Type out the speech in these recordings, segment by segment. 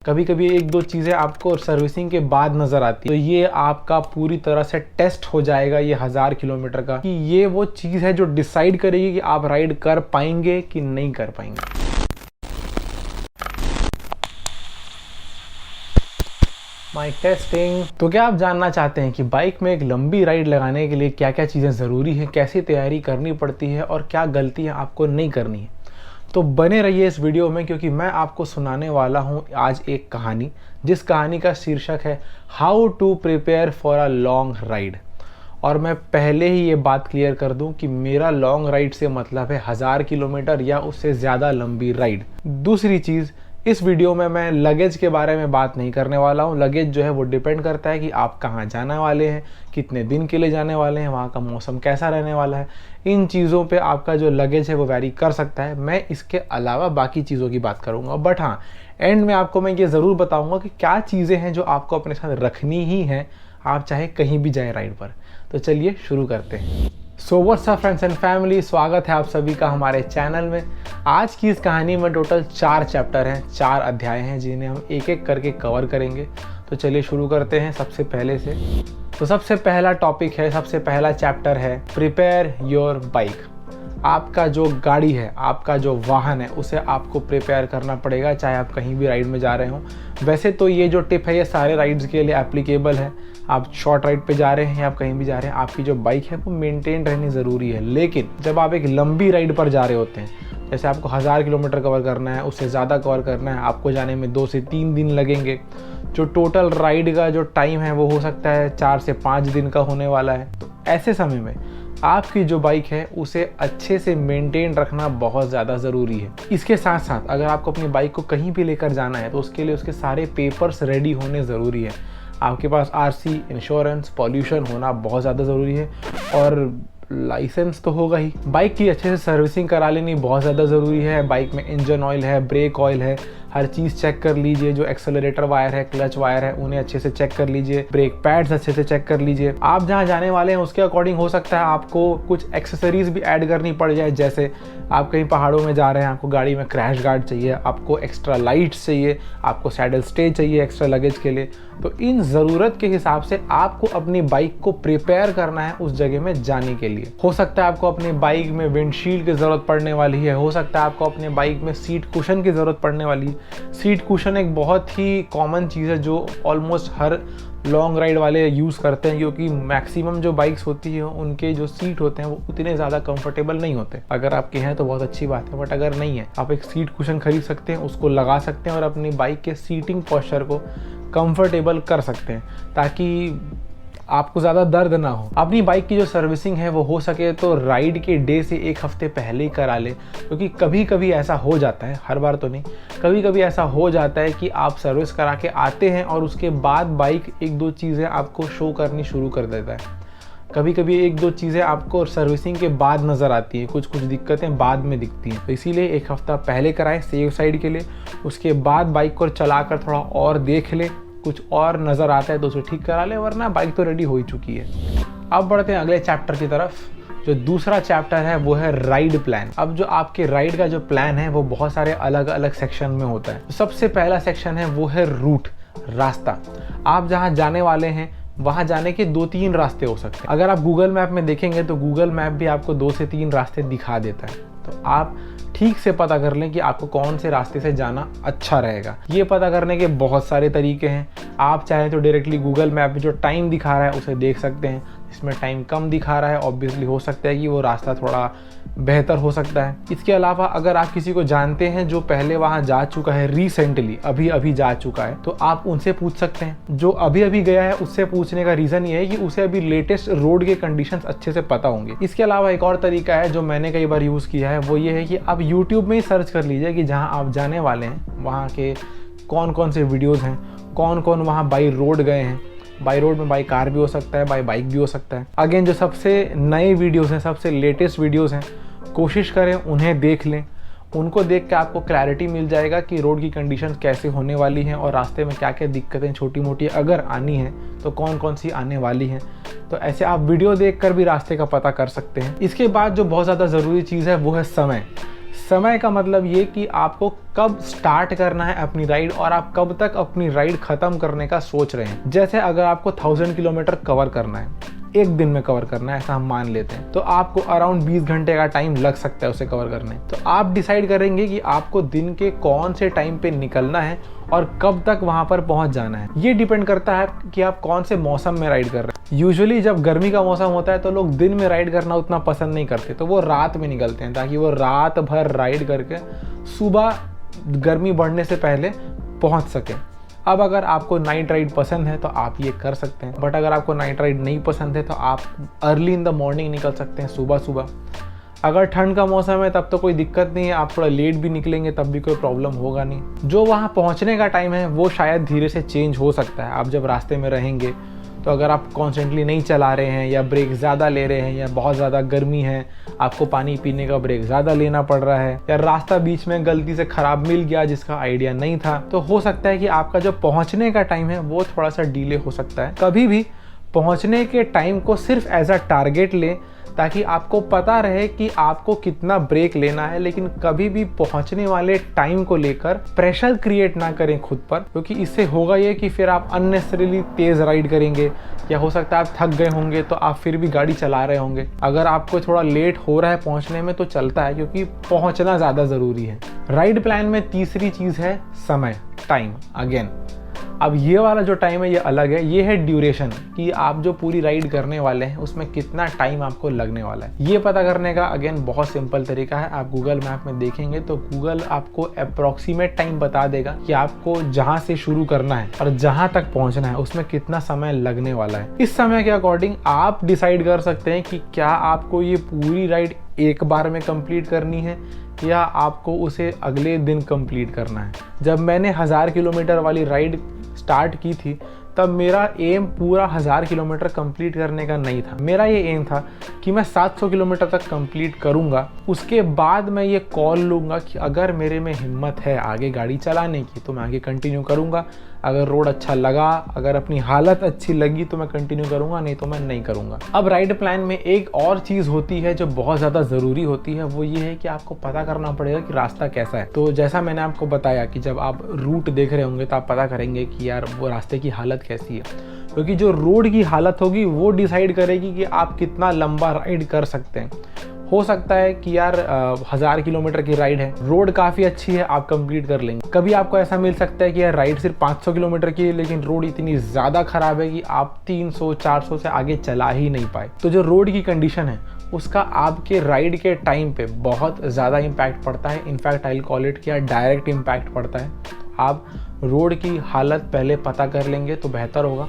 कभी कभी एक दो चीज़ें आपको सर्विसिंग के बाद नज़र आती है, तो ये आपका पूरी तरह से टेस्ट हो जाएगा ये 1000 किलोमीटर का कि ये वो चीज़ है जो डिसाइड करेगी कि आप राइड कर पाएंगे कि नहीं कर पाएंगे। Mike testing. तो क्या आप जानना चाहते हैं कि बाइक में एक लंबी राइड लगाने के लिए क्या क्या चीज़ें ज़रूरी हैं, कैसी तैयारी करनी पड़ती है और क्या गलतियाँ आपको नहीं करनी है? तो बने रहिए इस वीडियो में, क्योंकि मैं आपको सुनाने वाला हूं आज एक कहानी, जिस कहानी का शीर्षक है how to prepare for a long ride. और मैं पहले ही ये बात क्लियर कर दूं कि मेरा लॉन्ग राइड से मतलब है 1000 किलोमीटर या उससे ज़्यादा लंबी राइड। दूसरी चीज़, इस वीडियो में मैं लगेज के बारे में बात नहीं करने वाला हूँ। लगेज जो है वो डिपेंड करता है कि आप कहाँ जाने वाले हैं, कितने दिन के लिए जाने वाले हैं, वहाँ का मौसम कैसा रहने वाला है। इन चीज़ों पे आपका जो लगेज है वो वैरी कर सकता है। मैं इसके अलावा बाकी चीज़ों की बात करूँगा, बट हाँ, एंड में आपको मैं ये ज़रूर बताऊँगा कि क्या चीज़ें हैं जो आपको अपने साथ रखनी ही हैं, आप चाहे कहीं भी जाएँ राइड पर। तो चलिए शुरू करते हैं। So what's up friends and family, स्वागत है आप सभी का हमारे चैनल में। आज की इस कहानी में टोटल 4 चैप्टर हैं, 4 अध्याय हैं, जिन्हें हम एक एक करके कवर करेंगे। तो चलिए शुरू करते हैं सबसे पहले से। तो सबसे पहला टॉपिक है, सबसे पहला चैप्टर है प्रिपेयर योर बाइक। आपका जो गाड़ी है, आपका जो वाहन है, उसे आपको प्रिपेयर करना पड़ेगा, चाहे आप कहीं भी राइड में जा रहे हो। वैसे तो ये जो टिप है ये सारे राइड्स के लिए एप्लीकेबल है। आप शॉर्ट राइड पे जा रहे हैं या आप कहीं भी जा रहे हैं, आपकी जो बाइक है वो मेंटेन रहनी ज़रूरी है। लेकिन जब आप एक लंबी राइड पर जा रहे होते हैं, जैसे आपको 1000 किलोमीटर कवर करना है, उससे ज़्यादा कवर करना है, आपको जाने में 2 से 3 दिन लगेंगे। जो टोटल राइड का जो टाइम है वो हो सकता है 4 से 5 दिन का होने वाला है। तो ऐसे समय में आपकी जो बाइक है उसे अच्छे से मेंटेन रखना बहुत ज़्यादा ज़रूरी है। इसके साथ साथ अगर आपको अपनी बाइक को कहीं भी लेकर जाना है तो उसके लिए उसके सारे पेपर्स रेडी होने ज़रूरी है। आपके पास आरसी, इंश्योरेंस, पॉल्यूशन होना बहुत ज़्यादा ज़रूरी है, और लाइसेंस तो होगा ही। बाइक की अच्छे से सर्विसिंग करा लेनी बहुत ज़्यादा ज़रूरी है। बाइक में इंजन ऑयल है, ब्रेक ऑयल है, हर चीज़ चेक कर लीजिए। जो एक्सेलरेटर वायर है, क्लच वायर है, उन्हें अच्छे से चेक कर लीजिए। ब्रेक पैड्स अच्छे से चेक कर लीजिए। आप जहाँ जाने वाले हैं उसके अकॉर्डिंग हो सकता है आपको कुछ एक्सेसरीज भी ऐड करनी पड़ जाए। जैसे आप कहीं पहाड़ों में जा रहे हैं, आपको गाड़ी में क्रैश गार्ड चाहिए, आपको एक्स्ट्रा लाइट्स चाहिए, आपको सैडल स्टे चाहिए एक्स्ट्रा लगेज के लिए। तो इन ज़रूरत के हिसाब से आपको अपनी बाइक को प्रिपेयर करना है उस जगह में जाने के लिए। हो सकता है आपको अपनी बाइक में विंडशील्ड की ज़रूरत पड़ने वाली है, हो सकता है आपको अपने बाइक में सीट कुशन की ज़रूरत पड़ने वाली है। सीट कुशन एक बहुत ही कॉमन चीज़ है जो ऑलमोस्ट हर लॉन्ग राइड वाले यूज़ करते हैं, क्योंकि मैक्सिमम जो बाइक्स होती है उनके जो सीट होते हैं वो उतने ज़्यादा कंफर्टेबल नहीं होते। अगर आपके हैं तो बहुत अच्छी बात है, बट अगर नहीं है, आप एक सीट कुशन खरीद सकते हैं, उसको लगा सकते हैं और अपनी बाइक के सीटिंग पोस्चर को कंफर्टेबल कर सकते हैं, ताकि आपको ज़्यादा दर्द ना हो। अपनी बाइक की जो सर्विसिंग है वो हो सके तो राइड के डे से 1 हफ्ते पहले ही करा ले, क्योंकि कभी कभी ऐसा हो जाता है, हर बार तो नहीं, कभी कभी ऐसा हो जाता है कि आप सर्विस करा के आते हैं और उसके बाद बाइक 1-2 चीज़ें आपको शो करनी शुरू कर देता है। कभी कभी 1-2 चीज़ें आपको सर्विसिंग के बाद नज़र आती हैं, कुछ दिक्कतें बाद में दिखती हैं। तो इसीलिए 1 हफ्ता पहले कराएं सेफ साइड के लिए। उसके बाद बाइक को चलाकर थोड़ा और देख लें, कुछ और नज़र आता है तो उसे ठीक करा ले, वरना बाइक तो रेडी हो ही चुकी है। अब बढ़ते हैं अगले चैप्टर की तरफ। जो दूसरा चैप्टर है वो है राइड प्लान। अब जो आपके राइड का जो प्लान है वो बहुत सारे अलग अलग सेक्शन में होता है। सबसे पहला सेक्शन है वो है रूट, रास्ता। आप जहाँ जाने वाले हैं वहाँ जाने के 2-3 रास्ते हो सकते हैं। अगर आप गूगल मैप में देखेंगे तो गूगल मैप भी आपको 2 से 3 रास्ते दिखा देता है। तो आप ठीक से पता कर लें कि आपको कौन से रास्ते से जाना अच्छा रहेगा। ये पता करने के बहुत सारे तरीके हैं। आप चाहें तो डायरेक्टली गूगल मैप में जो टाइम दिखा रहा है उसे देख सकते हैं। इसमें टाइम कम दिखा रहा है, ऑब्वियसली हो सकता है कि वो रास्ता थोड़ा बेहतर हो सकता है। इसके अलावा अगर आप किसी को जानते हैं जो पहले वहाँ जा चुका है, रिसेंटली अभी जा चुका है, तो आप उनसे पूछ सकते हैं। जो अभी गया है उससे पूछने का रीज़न ये है कि उसे अभी लेटेस्ट रोड के कंडीशंस अच्छे से पता होंगे। इसके अलावा एक और तरीका है जो मैंने कई बार यूज़ किया है, वो ये है कि आप यूट्यूब में ही सर्च कर लीजिए कि जहाँ आप जाने वाले हैं वहाँ के कौन कौन से वीडियोज़ हैं, कौन कौन वहाँ बाई रोड गए हैं। बाई रोड में बाई कार भी हो सकता है, बाई बाइक भी हो सकता है। अगेन जो सबसे नए वीडियोज़ हैं, सबसे लेटेस्ट वीडियोज़ हैं, कोशिश करें उन्हें देख लें। उनको देख के आपको क्लैरिटी मिल जाएगा कि रोड की कंडीशंस कैसे होने वाली हैं और रास्ते में क्या क्या दिक्कतें छोटी मोटी अगर आनी हैं तो कौन कौन सी आने वाली हैं। तो ऐसे आप वीडियो देखकर भी रास्ते का पता कर सकते हैं। इसके बाद जो बहुत ज़्यादा ज़रूरी चीज़ है वो है समय। समय का मतलब ये कि आपको कब स्टार्ट करना है अपनी राइड और आप कब तक अपनी राइड खत्म करने का सोच रहे हैं। जैसे अगर आपको 1000 किलोमीटर कवर करना है, एक दिन में कवर करना है ऐसा हम मान लेते हैं, तो आपको अराउंड 20 घंटे का टाइम लग सकता है उसे कवर करने। तो आप डिसाइड करेंगे कि आपको दिन के कौन से टाइम पे निकलना है और कब तक वहां पर पहुंच जाना है। ये डिपेंड करता है कि आप कौन से मौसम में राइड कर रहे हैं। यूजुअली जब गर्मी का मौसम होता है तो लोग दिन में राइड करना उतना पसंद नहीं करते, तो वो रात में निकलते हैं ताकि वो रात भर राइड करके सुबह गर्मी बढ़ने से पहले पहुंच सके। अब अगर आपको नाइट राइड पसंद है तो आप ये कर सकते हैं, बट अगर आपको नाइट राइड नहीं पसंद है तो आप अर्ली इन द मॉर्निंग निकल सकते हैं, सुबह सुबह। अगर ठंड का मौसम है तब तो कोई दिक्कत नहीं है, आप थोड़ा लेट भी निकलेंगे तब भी कोई प्रॉब्लम होगा नहीं। जो वहाँ पहुँचने का टाइम है वो शायद धीरे से चेंज हो सकता है। आप जब रास्ते में रहेंगे तो अगर आप कॉन्स्टेंटली नहीं चला रहे हैं या ब्रेक ज़्यादा ले रहे हैं या बहुत ज़्यादा गर्मी है, आपको पानी पीने का ब्रेक ज़्यादा लेना पड़ रहा है, या रास्ता बीच में गलती से ख़राब मिल गया जिसका आइडिया नहीं था, तो हो सकता है कि आपका जो पहुंचने का टाइम है वो थोड़ा सा डिले हो सकता है। कभी भी पहुंचने के टाइम को सिर्फ एज अ टारगेट लें ताकि आपको पता रहे कि आपको कितना ब्रेक लेना है, लेकिन कभी भी पहुंचने वाले टाइम को लेकर प्रेशर क्रिएट ना करें खुद पर, क्योंकि इससे होगा ये कि फिर आप अननेसेसरीली तेज़ राइड करेंगे या हो सकता है आप थक गए होंगे तो आप फिर भी गाड़ी चला रहे होंगे। अगर आपको थोड़ा लेट हो रहा है पहुंचने में तो चलता है, क्योंकि पहुंचना ज़्यादा ज़रूरी है। राइड प्लान में तीसरी चीज़ है समय, टाइम। अगेन अब ये वाला जो टाइम है ये अलग है, ये है ड्यूरेशन, कि आप जो पूरी राइड करने वाले हैं उसमें कितना टाइम आपको लगने वाला है। ये पता करने का अगेन बहुत सिंपल तरीका है। आप गूगल मैप में देखेंगे तो गूगल आपको अप्रॉक्सीमेट टाइम बता देगा कि आपको जहाँ से शुरू करना है और जहाँ तक पहुँचना है उसमें कितना समय लगने वाला है। इस समय के अकॉर्डिंग आप डिसाइड कर सकते हैं कि क्या आपको ये पूरी राइड एक बार में कंप्लीट करनी है या आपको उसे अगले दिन कंप्लीट करना है। जब मैंने 1000 किलोमीटर वाली राइड स्टार्ट की थी तब मेरा एम पूरा 1000 किलोमीटर कंप्लीट करने का नहीं था। मेरा ये एम था कि मैं 700 किलोमीटर तक कंप्लीट करूंगा, उसके बाद मैं ये कॉल लूँगा कि अगर मेरे में हिम्मत है आगे गाड़ी चलाने की तो मैं आगे कंटिन्यू करूँगा, अगर रोड अच्छा लगा, अगर अपनी हालत अच्छी लगी तो मैं कंटिन्यू करूँगा, नहीं तो मैं नहीं करूँगा। अब राइड प्लान में एक और चीज़ होती है जो बहुत ज़्यादा ज़रूरी होती है, वो ये है कि आपको पता करना पड़ेगा कि रास्ता कैसा है। तो जैसा मैंने आपको बताया कि जब आप रूट देख रहे होंगे तो आप पता करेंगे कि यार वो रास्ते की हालत कैसी है, क्योंकि जो रोड की हालत होगी वो डिसाइड करेगी कि आप कितना लंबा राइड कर सकते हैं। हो सकता है कि यार 1000 किलोमीटर की राइड है, रोड काफ़ी अच्छी है, आप कंप्लीट कर लेंगे। कभी आपको ऐसा मिल सकता है कि यार राइड सिर्फ 500 किलोमीटर की है लेकिन रोड इतनी ज़्यादा ख़राब है कि आप 300-400 से आगे चला ही नहीं पाए। तो जो रोड की कंडीशन है उसका आपके राइड के टाइम पे बहुत ज़्यादा इम्पैक्ट पड़ता है। In fact I will call it कि यार डायरेक्ट इम्पैक्ट पड़ता है। आप रोड की हालत पहले पता कर लेंगे तो बेहतर होगा।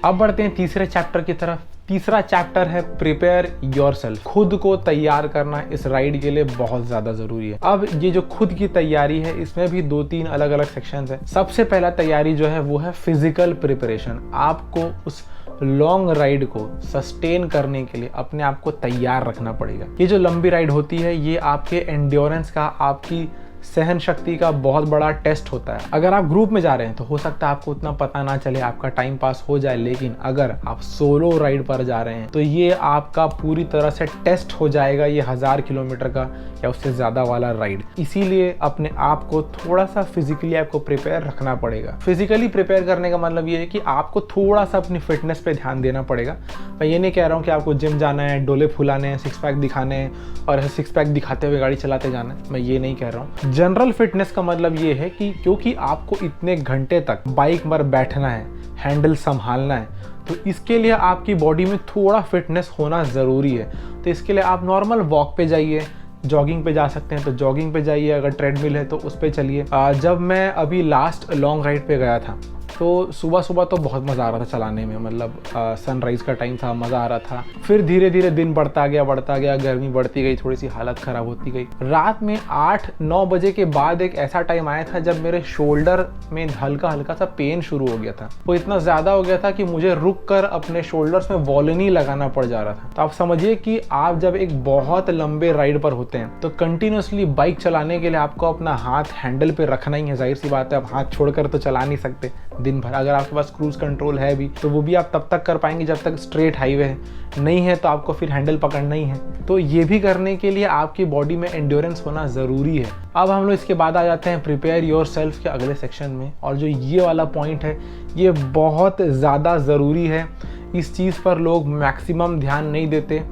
अब बढ़ते हैं तीसरे चैप्टर की तरफ। तीसरा चैप्टर है प्रिपेयर योरसेल्फ। खुद को तैयार करना इस राइड के लिए बहुत ज़्यादा ज़रूरी है। अब ये जो खुद की तैयारी है इसमें भी 2-3 अलग अलग सेक्शंस हैं। सबसे पहला तैयारी जो है वो है फिजिकल प्रिपरेशन। आपको उस लॉन्ग राइड को सस्टेन करने के लिए अपने आप को तैयार रखना पड़ेगा। ये जो लंबी राइड होती है ये आपके एंड्योरेंस का, आपकी सहन शक्ति का बहुत बड़ा टेस्ट होता है। अगर आप ग्रुप में जा रहे हैं तो हो सकता है आपको उतना पता ना चले, आपका टाइम पास हो जाए, लेकिन अगर आप सोलो राइड पर जा रहे हैं तो ये आपका पूरी तरह से टेस्ट हो जाएगा, ये 1000 किलोमीटर का या उससे ज़्यादा वाला राइड। इसीलिए अपने आप को थोड़ा सा फिजिकली आपको प्रिपेयर रखना पड़ेगा। फिजिकली प्रिपेयर करने का मतलब ये है कि आपको थोड़ा सा अपनी फिटनेस पे ध्यान देना पड़ेगा। मैं ये नहीं कह रहा हूँ कि आपको जिम जाना है, डोले फुलाने हैं, 6 पैक दिखाने हैं और 6 पैक दिखाते हुए गाड़ी चलाते जाना है, मैं ये नहीं कह रहा हूँ। जनरल फिटनेस का मतलब ये है कि क्योंकि आपको इतने घंटे तक बाइक पर बैठना है, हैंडल संभालना है, तो इसके लिए आपकी बॉडी में थोड़ा फिटनेस होना ज़रूरी है। तो इसके लिए आप नॉर्मल वॉक पे जाइए, जॉगिंग पे जा सकते हैं तो जॉगिंग पे जाइए, अगर ट्रेडमिल है तो उस पे चलिए। जब मैं अभी लास्ट लॉन्ग राइड पे गया था तो सुबह सुबह तो बहुत मज़ा आ रहा था चलाने में, मतलब सनराइज़ का टाइम था, मज़ा आ रहा था। फिर धीरे धीरे दिन बढ़ता गया, गर्मी बढ़ती गई, थोड़ी सी हालत ख़राब होती गई। रात में 8-9 बजे के बाद एक ऐसा टाइम आया था जब मेरे शोल्डर में हल्का हल्का सा पेन शुरू हो गया था। वो इतना ज़्यादा हो गया था कि मुझे रुक कर अपने शोल्डर्स में वॉलिनी लगाना पड़ जा रहा था। तो आप समझिए कि आप जब एक बहुत लंबे राइड पर होते हैं तो कंटिन्यूसली बाइक चलाने के लिए आपको अपना हाथ हैंडल पे रखना ही है। जाहिर सी बात है, आप हाथ छोड़कर तो चला नहीं सकते, दिन भर। अगर आपके पास क्रूज कंट्रोल है भी तो वो भी आप तब तक कर पाएंगे जब तक स्ट्रेट हाईवे है, नहीं है तो आपको फिर हैंडल पकड़ना ही है। तो ये भी करने के लिए आपकी बॉडी में एंड्योरेंस होना ज़रूरी है। अब हम लोग इसके बाद आ जाते हैं प्रिपेयर योर सेल्फ के अगले सेक्शन में, और जो ये वाला पॉइंट है ये बहुत ज़्यादा ज़रूरी है। इस चीज़ पर लोग मैक्सिमम ध्यान नहीं देते,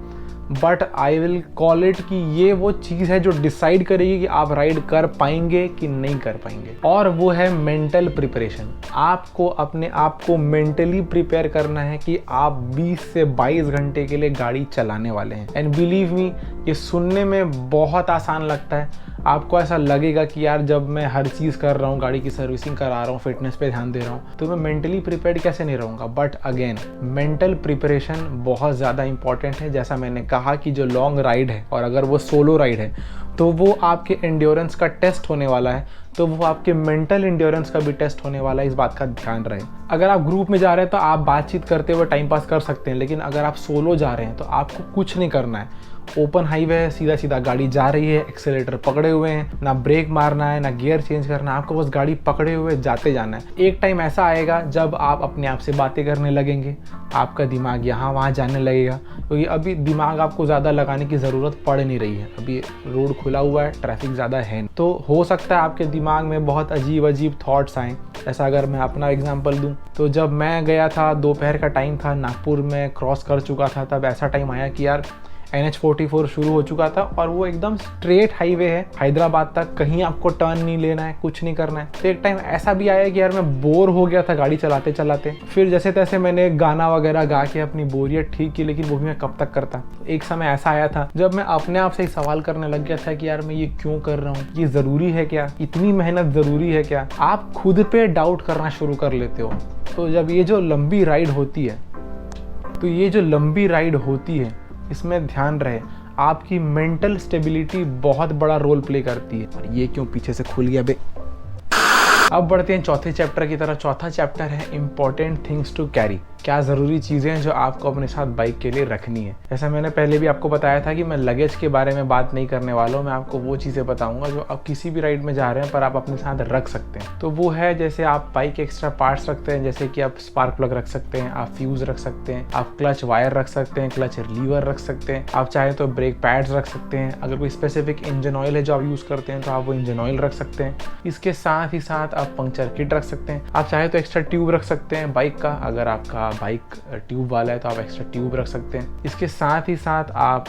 but I will call it कि ये वो चीज़ है जो डिसाइड करेगी कि आप राइड कर पाएंगे कि नहीं कर पाएंगे, और वो है मेंटल प्रिपरेशन। आपको अपने आप को मेंटली प्रिपेयर करना है कि आप 20 से 22 घंटे के लिए गाड़ी चलाने वाले हैं। एंड बिलीव मी, ये सुनने में बहुत आसान लगता है। आपको ऐसा लगेगा कि यार जब मैं हर चीज़ कर रहा हूँ, गाड़ी की सर्विसिंग करा रहा हूँ, फिटनेस पे ध्यान दे रहा हूँ, तो मैं मेंटली प्रिपेयर्ड कैसे नहीं रहूँगा। बट अगेन, मेंटल प्रिपरेशन बहुत ज़्यादा इंपॉर्टेंट है। जैसा मैंने कहा कि जो लॉन्ग राइड है और अगर वो सोलो राइड है तो वो आपके एंड्योरेंस का टेस्ट होने वाला है, तो वो आपके मेंटल एंड्योरेंस का भी टेस्ट होने वाला है। इस बात का ध्यान रहे। अगर आप ग्रुप में जा रहे हैं तो आप बातचीत करते हुए टाइम पास कर सकते हैं, लेकिन अगर आप सोलो जा रहे हैं तो आपको कुछ नहीं करना है। ओपन हाईवे है, सीधा सीधा गाड़ी जा रही है, एक्सेलेरेटर पकड़े हुए हैं, ना ब्रेक मारना है ना गियर चेंज करना है, आपको बस गाड़ी पकड़े हुए जाते जाना है। एक टाइम ऐसा आएगा जब आप अपने आप से बातें करने लगेंगे, आपका दिमाग यहाँ वहाँ जाने लगेगा, क्योंकि अभी दिमाग आपको ज़्यादा लगाने की ज़रूरत पड़ नहीं रही है। अभी रोड खुला हुआ है, ट्रैफिक ज़्यादा है, तो हो सकता है आपके दिमाग में बहुत अजीब अजीब थॉट्स आएँ। ऐसा अगर मैं अपना एग्जांपल दूं तो जब मैं गया था, दोपहर का टाइम था, नागपुर में क्रॉस कर चुका था, तब ऐसा टाइम आया कि यार NH44 शुरू हो चुका था और वो एकदम स्ट्रेट हाईवे है हैदराबाद तक, कहीं आपको टर्न नहीं लेना है, कुछ नहीं करना है। तो एक टाइम ऐसा भी आया कि यार मैं बोर हो गया था गाड़ी चलाते चलाते। फिर जैसे तैसे मैंने गाना वगैरह गा के अपनी बोरियत ठीक की, लेकिन वो भी मैं कब तक करता। एक समय ऐसा आया था जब मैं अपने आप से ही सवाल करने लग गया था कि यार मैं ये क्यों कर रहा हूँ, ये ज़रूरी है क्या, इतनी मेहनत ज़रूरी है क्या। आप खुद पे डाउट करना शुरू कर लेते हो। तो जब ये जो लंबी राइड होती है इसमें ध्यान रहे, आपकी मेंटल स्टेबिलिटी बहुत बड़ा रोल प्ले करती है। और ये क्यों पीछे से खुल गया बे। अब बढ़ते हैं चौथे चैप्टर की तरफ। चौथा चैप्टर है इंपॉर्टेंट थिंग्स टू कैरी। क्या ज़रूरी चीज़ें हैं जो आपको अपने साथ बाइक के लिए रखनी है। जैसा मैंने पहले भी आपको बताया था कि मैं लगेज के बारे में बात नहीं करने वाला हूँ, मैं आपको वो चीज़ें बताऊंगा जो आप किसी भी राइड में जा रहे हैं पर आप अपने साथ रख सकते हैं। तो वो है, जैसे आप बाइक एक्स्ट्रा पार्ट्स रखते हैं, जैसे कि आप स्पार्क प्लग रख सकते हैं, आप फ्यूज़ रख सकते हैं, आप क्लच वायर रख सकते हैं, क्लच लीवर रख सकते हैं, आप चाहे तो ब्रेक पैड्स रख सकते हैं। अगर कोई स्पेसिफिक इंजन ऑयल है जो आप यूज़ करते हैं तो आप वो इंजन ऑयल रख सकते हैं। इसके साथ ही साथ आप पंक्चर किट रख सकते हैं। आप चाहे तो एक्स्ट्रा ट्यूब रख सकते हैं बाइक का, अगर आपका बाइक ट्यूब वाला है तो आप एक्स्ट्रा ट्यूब रख सकते हैं। इसके साथ ही साथ आप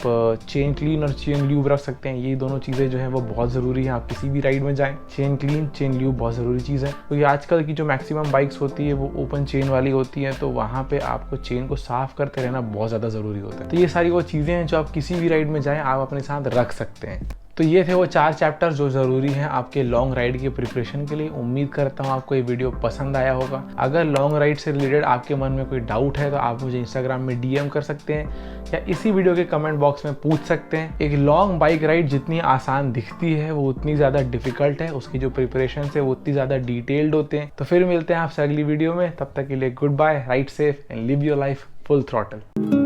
चेन क्लीन और चेन ल्यूब रख सकते हैं। ये दोनों चीज़ें जो है वो बहुत ज़रूरी है, आप किसी भी राइड में जाएं। चेन क्लीन, चेन ल्यूब बहुत ज़रूरी चीज़ है, क्योंकि आजकल की जो मैक्सिमम बाइक्स होती है वो ओपन चेन वाली होती है, तो वहाँ पे आपको चेन को साफ करते रहना बहुत ज़्यादा ज़रूरी होता है। तो ये सारी वो चीज़ें हैं जो आप किसी भी राइड में जाएँ आप अपने साथ रख सकते हैं। तो ये थे वो 4 चैप्टर जो ज़रूरी हैं आपके लॉन्ग राइड की प्रिपरेशन के लिए। उम्मीद करता हूँ आपको ये वीडियो पसंद आया होगा। अगर लॉन्ग राइड से रिलेटेड आपके मन में कोई डाउट है तो आप मुझे इंस्टाग्राम में DM कर सकते हैं या इसी वीडियो के कमेंट बॉक्स में पूछ सकते हैं। एक लॉन्ग बाइक राइड जितनी आसान दिखती है वो उतनी ज़्यादा डिफिकल्ट है, उसकी जो प्रिपरेशन है वो उतनी ज़्यादा डिटेल्ड होते हैं। तो फिर मिलते हैं आपसे अगली वीडियो में, तब तक के लिए good bye, ride safe and live your life full throttle.